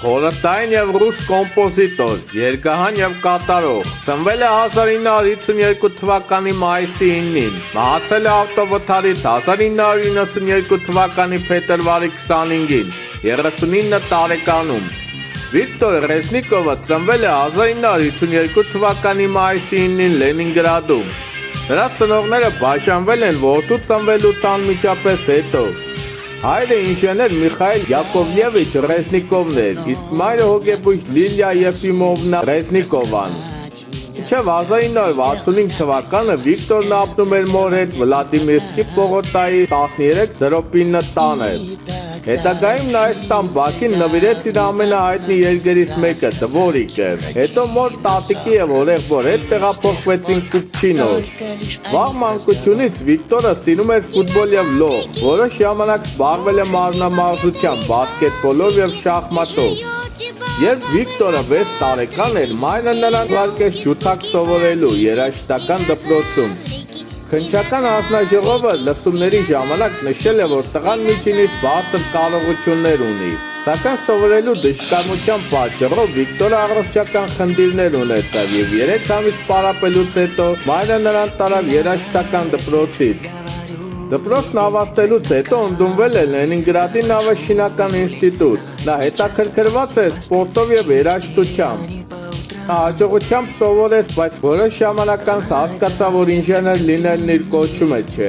Խորհրդային եւ ռուս կոմպոզիտոր, երգահան եւ կատարող, ծնվել է 1952 թվականի մայիսի 9-ին, մահացել է ավտովթարից 1992 թվականի փետրվարի 25-ին, 39 տարեկանում։ Վիկտոր Ռեզնիկովը ծնվել է 1952 թվականի մայիսի 9-ին Լենինգրադում։ Նրա ծնողները բաժանվել են որդու ծնվելուց անմիջապես հետո։ Հայրը ինժեներ Միխայել Յակովլևիչ Ռեզնիկովն էր, իսկ մայրը հոգեբույժ Լիլիա Եֆիմովնա Ռեզնիկովան։ Մինչև 1965 թվականը Վիկտորն ապրում էր մոր հետ Վլադիմիրսկի պողոտայի 13-9 տանը։ Հետագայում նա այս տան բակին նվիրեց իր ամենահայտնի երգերից մեկը՝ Դվորիկը։ Հետո մոր տատիկի եւ հորեղբոր հետ տեղափոխվեցին Կուպչինո։ Վաղ մանկությունից Վիկտորը սիրում էր ֆուտբոլ եւ լող, որոշ ժամանակ զբաղվել է մարզնամարզությամբ, բասկետբոլով եւ շախմատով։ Երբ Վիկտորը 6 տարեկան էր, մայրը նրան ուղարկեց ջութակ սովորելու երաժշտական դպրոցում։ Քննչական հանձնաժողովը լսումների ժամանակ նշել է, որ տղան միջինից բարձր կարողություններ ունի, սակայն սովորելու դժկամության պատճառով Վիկտորը առողջական խնդիրներ ունեցավ եւ 3 ամիս պարապելուց հետո մայրը նրան տարավ երաժշտական դպրոցից։ Դպրոցն ավարտելուց հետո ընդունվել է Լենինգրադի նավաշինական ինստիտուտ։ Նա հետաքրքրված էր սպորտով եւ երաժշտությամբ։ Նա հաջողությամբ սովորեց, բայց որոշ ժամանակ անց հասկացավ, որ ինժեներ լինելն իր կոչումը չէ։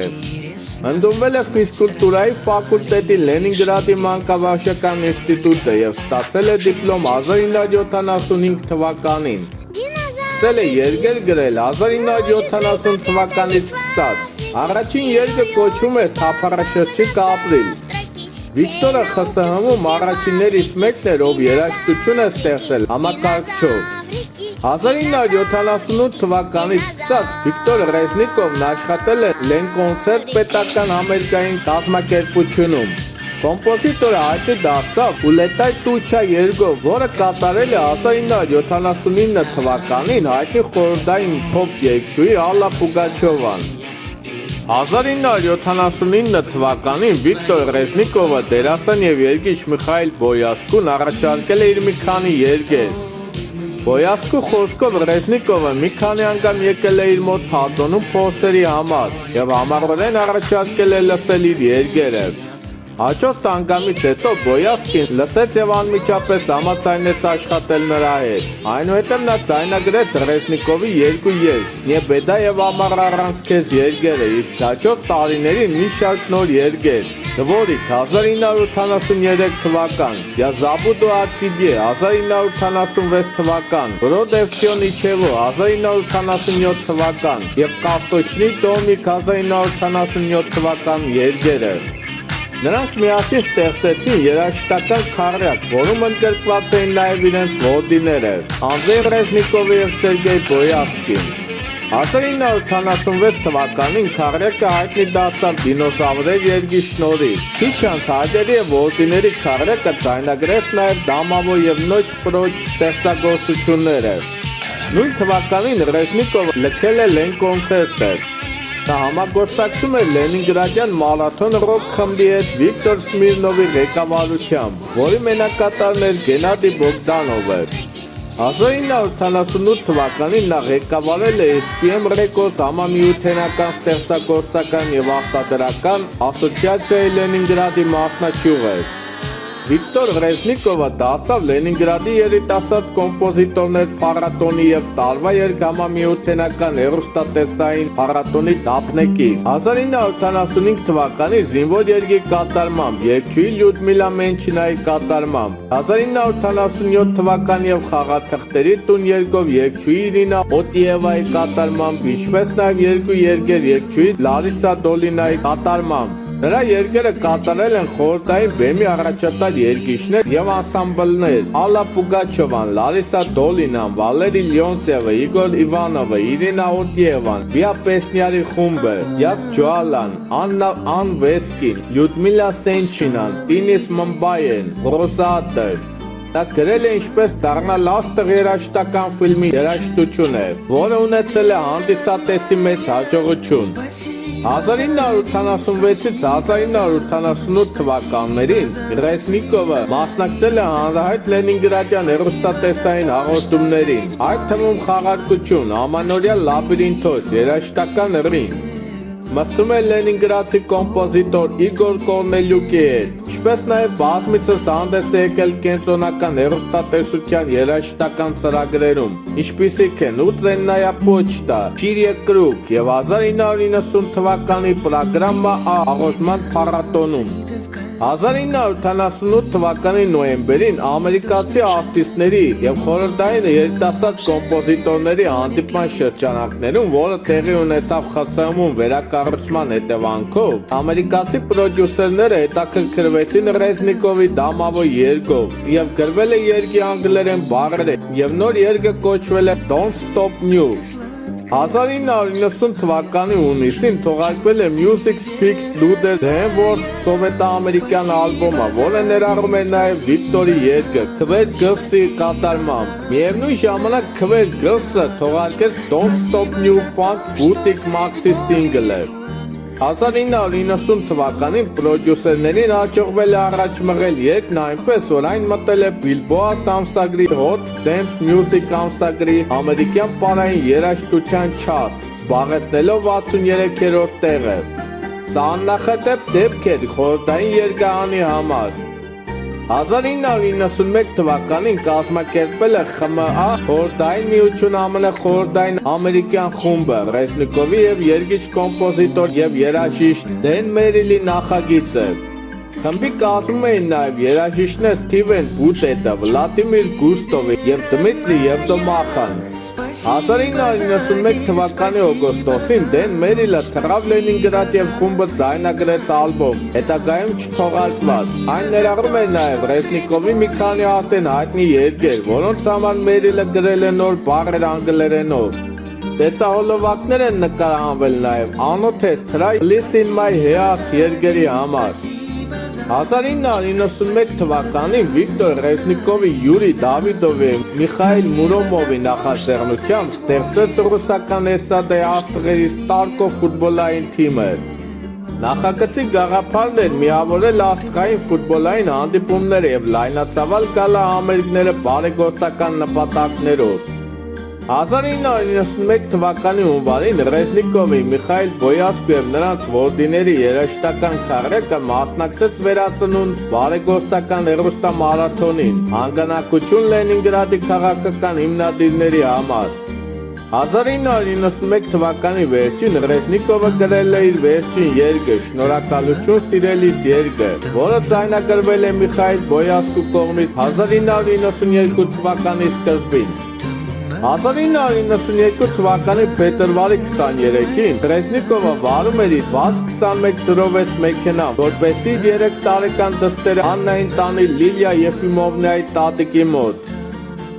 Ընդունվել է ֆիզկուլտուրայի ֆակուլտետի Լենինգրադի մանկավարժական ինստիտուտը եւ ստացել է դիպլոմ 1975 թվականին։ Սկսել է երգեր գրել 1970 թվականից սկսած։ Առաջին երգը կոչվում է «Թափառաշրջիկ ապրիլ»։ Վիկտորը ԽՍՀՄ-ում առաջիններից մեկն էր, ով երաժշտություն է ստեղծել համակարգչով։ 1978 թվականից սկսած Վիկտոր Ռեզնիկովն աշխատել է Լենկոնցերտ պետական համերգային կազմակերպությունում։ Կոմպոզիտորը հայտնի դարձավ «Ուլետայ Տուչա» երգով, որը կատարել է 1979 թվականին հայտնի խորհրդային փոփ երգչուհի Ալլա Պուգաչովան։ 1979 թվականին Վիկտոր Ռեզնիկովը դերասան եւ երգիչ Միխայել Բոյասկուն առաջարկել է իր մի քանի երգեր։ Բոյասկու խոսքով Ռեզնիկովը մի քանի անգամ եկել է իր մոտ թատրոնում փորձերի համար եւ համառորեն առաջարկել է լսել իր երգերը։ Հաջորդ անգամից հետո Բոյասկին լսեց եւ անմիջապես համաձայնեց աշխատել նրա հետ։ Այնուհետև նա ձայնագրեց Ռեզնիկովի երկու երգ՝ «Նեբեդա» եւ «Ամառ առանց քեզ» երգերը, իսկ հաջորդ տարիներին մի շարք նոր երգեր՝ «Դվորիկ» 1983 թվական, «Я забуду о тебе» 1976 թվական, «Ռոդևսյո Նիչևո» 1977 թվական եւ «Կարտոշնի Տոմիկ» 1977 թվական երգերը։ Նրանք միասին ստեղծեցին երաժշտական քառյակ, որում ընդգրկված էին նաև իրենց որդիները՝ Անդրեյ Ռեզնիկովը եւ Սերգեյ Բոյասկին։ 1976 թվականին քառյակը հայտնի դարձավ «Դինոզավրեր» երգի շնորհիվ։ Քիչ անց հայրերի եւ որդիների քառյակը ձայնագրեց նաև «Դամավո» եւ «Նոչ պրոչ» ստեղծագործությունները։ Նույն թվականին Ռեզնիկովը լքել է Լենկոնցերտը։ Նա համագործակցում էր Լենինգրադյան Մարաթոն ռոք խմբի հետ Վիկտոր Սմիրնովի ղեկավարությամբ, որի մենակատարն էր Գենադի Բոգդանովը։ 1978 թվականին նա ղեկավարել է SPM Records համամիութենական ստեղծագործական եւ արտադրական ասոցիացիայի Լենինգրադի մասնաճյուղը։ Վիկտոր Ռեզնիկովը դարձավ Լենինգրադի երիտասարդ կոմպոզիտորներ փառատոնի եւ տարվա երկհամամիութենական հեռուստատեսային փառատոնի դափնեկի։ 1985 թվականի զինվոր երգի կատարմամբ, երգչուհի Լյուդմիլա Մենչինայի կատարմամբ, 1987 թվականի եւ խաղաթղթերի տուն երգով երգչուհի Իրինա Օտիևայի կատարմամբ, ինչպես նաեւ երկու երգեր երգչուհի Լարիսա Դոլինայի կատարմամբ։ Նրա երգերը կատարել են խորհրդային բեմի առաջատար երգիչներ եւ անսամբլներ՝ Ալլա Պուգաչովան, Լարիսա Դոլինան, Վալերի Լյոնցևը, Իգոր Իվանովը, Իրինա Օտիևան, Վիա Պեսնյարի խումբը, Յակ Ջոալան, Ան Վեսկին, Լյուդմիլա Սենչինան, Տինիս Մմբայեն, Ռոզատը։ Նա գրել է ինչպես դառնալ աստղ երաժշտական ֆիլմի երաժշտությունը, որը ունեցել է հանդիսատեսի մեծ հաջողություն։ 1986-ից 1988 թվականներին Ռեզնիկովը մասնակցել է հանրահայտ լենինգրադյան հեռուստատեսային հաղորդումներին, այդ թվում խաղարկություն, ամանորյա լաբիրինթոս, երաժշտական ռինգ։ Մրցում է լենինգրադցի կոմպոզիտոր Իգոր Կորնելյուկի հետ, ինչպես նաև բազմիցս հանդես է եկել կենտրոնական հեռուստատեսության երաժշտական ծրագրերում, ինչպիսիք են Ուտրեննայա պոչտա, Չիրյե կրուկ և 1990 թվականի Պրոգրամմա Ա հաղորդման փառատոնում։ 1988 թվականի նոյեմբերին ամերիկացի արտիստների և խորհրդային երիտասարդ կոմպոզիտորների հանդիպման շրջանակներում, որը տեղի ունեցավ ԽՍՀՄ-ում վերակառուցման հետևանքով, ամերիկացի պրոդյուսերները հետաքրքրվեցին Ռեզնիկովի դամավոր երգով և գրվել է երգի անգլերեն բառերը և նոր երգը կոչվել է Don't Stop New։ 1990 թվականի հունիսին թողարկվել է Music Speaks Louder Than Words սովետաամերիկյան ալբոմը, որը ներառում է նաև Վիկտորի երգը Քվեր Գլսի կատարմամբ։ Միևնույն ժամանակ Քվեր Գլսը թողարկեց Don't Stop New Funk Boutique Maxi Single-ը։ 1990 թվականին պրոդյուսերներին հաջողվել է առաջ մղել երգն այնպես, որ այն մտել է Billboard ամսագրի Hot Dance Music ամսագրի ամերիկյան պարային երաժշտության չարտ, զբաղեցնելով 63-րդ տեղը։ Սա աննախադեպ դեպք էր խորհրդային երգահանի համար։ 1991 թվականին կազմակերպել է ԽՄԱ խորհրդային միություն ԱՄՆ խորհրդային ամերիկյան խումբը Ռեզնիկովի և երգիչ կոմպոզիտոր և երաժիշտ Դեն Մերիլի նախագիծը։ Խմբի կազմում էին նաև երաժիշտներ Սթիվեն Բուտետը, Վլադիմիր Գուստովը և Դմիտրի Եվդոմախան։ 1991 թվականի օգոստոսին Դեն Մերիլը թռավ Լենինգրադ և խումբը ձայնագրեց ալբոմ, հետագայում չթողարկված։ Այն ներառում էր նաև Ռեզնիկովի մի քանի արդեն հայտնի երգեր, որոնց համար Մերիլը գրել է նոր բառեր անգլերենով։ Տեսահոլովակներ են նկարահանվել նաև անոթեզ Try Listen My Heart երգերի համար։ 1991 թվականին Վիկտոր Ռեզնիկովի, Յուրի Դավիդովի, Միխայիլ Մուրոմովի նախաձեռնությամբ ստեղծվեց ռուսական էստրադայի աստղերի Ստարկով ֆուտբոլային թիմը։ Նախագծի գաղափարն էր միավորել աստղային ֆուտբոլային հանդիպումները և լայնածավալ գալա-համերգները բարեգործական նպատակներով։ 1991 թվականի հունվարին Ռեզնիկովի, Միխայիլ Բոյասկու և նրանց որդիների երաժշտական քառյակը մասնակցեց վերածնունդ բարեգործական հեռուստամարաթոնին, հանգանակություն Լենինգրադի քաղաքական հիմնադիրների համար։ 1991 թվականի վերջին Ռեզնիկովը գրել է իր վերջին երգը «Շնորհակալություն սիրելիս» երգը, որը ձայնագրվել է Միխայիլ Բոյասկու կողմից 1992 թվականի սկզբին։ 1992 թվականի փետրվարի 23-ին Ռեզնիկովը վարում էր իր VAZ 2106 մեքենան, որպեսզի 3 տարեկան դստերը Աննային տանի Լիլիա Եֆիմովնայի տատիկի մոտ։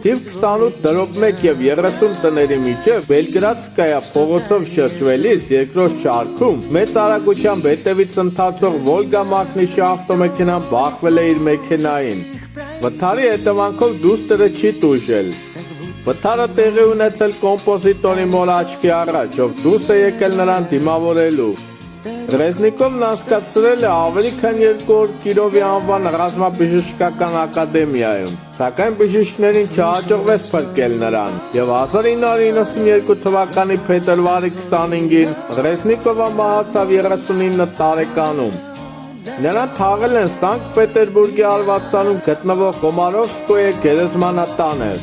Թիվ 28.1 և 30 տների միջև Բելգրադսկայա փողոցով շրջվելիս երկրորդ շարքում մեծ արագությամբ հետևից ընթացող Վոլգա մակնիշի ավտոմեքենան բախվել է իր մեքենային։ Վթարի հետևանքով դուստրը չի տուժել։ Վթարը տեղի ունեցել կոմպոզիտորի մոր աչքի առաջ, ով դուրս է եկել նրան դիմավորելու։ Ռեզնիկովն անցկացրել է ավելի քան 2 օր Կիրովի անվան ռազմաբժշկական ակադեմիայում, սակայն բժիշկներին չհաջողվեց փրկել նրան, և 1992 թվականի փետրվարի 25-ին Ռեզնիկովը մահացավ 39 տարեկանում։ Նրան թաղել են Սանկտ Պետերբուրգի արվարձանում գտնվող Կոմարովսկոյե գերեզմանատանը։